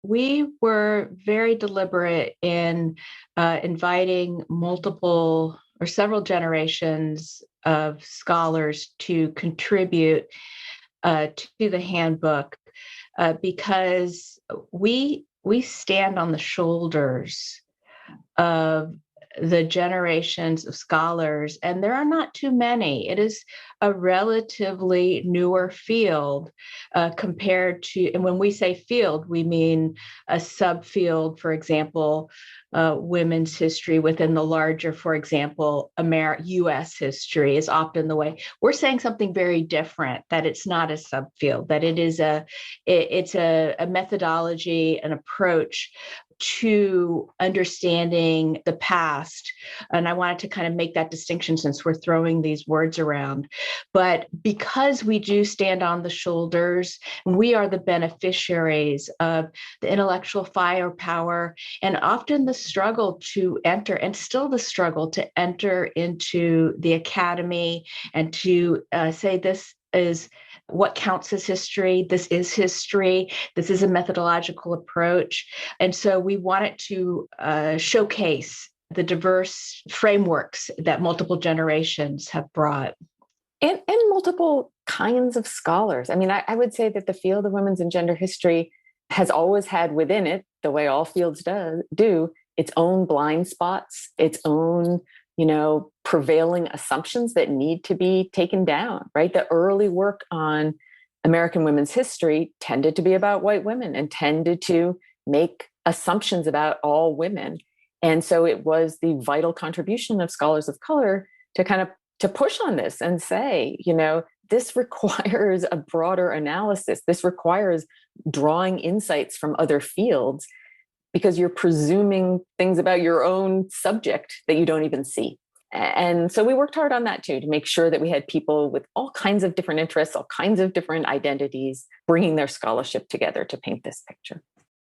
We were very deliberate in inviting multiple or several generations of scholars to contribute to the handbook because we stand on the shoulders of the generations of scholars, and there are not too many. It is a relatively newer field compared to, and when we say field, we mean a subfield, for example, women's history within the larger, for example, U.S. history is often the way. We're saying something very different, that it's not a subfield, that it's a methodology, an approach to understanding the past. And I wanted to kind of make that distinction since we're throwing these words around. But because we do stand on the shoulders, we are the beneficiaries of the intellectual firepower and often the struggle to enter, and still the struggle to enter into the academy and to say this is what counts as history. This is history. This is a methodological approach. And so we wanted to showcase the diverse frameworks that multiple generations have brought. And multiple kinds of scholars. I mean, I would say that the field of women's and gender history has always had within it, the way all fields do, its own blind spots, its own prevailing assumptions that need to be taken down, right? The early work on American women's history tended to be about white women and tended to make assumptions about all women. And so it was the vital contribution of scholars of color to push on this and say, this requires a broader analysis. This requires drawing insights from other fields, because you're presuming things about your own subject that you don't even see. And so we worked hard on that too, to make sure that we had people with all kinds of different interests, all kinds of different identities, bringing their scholarship together to paint this picture.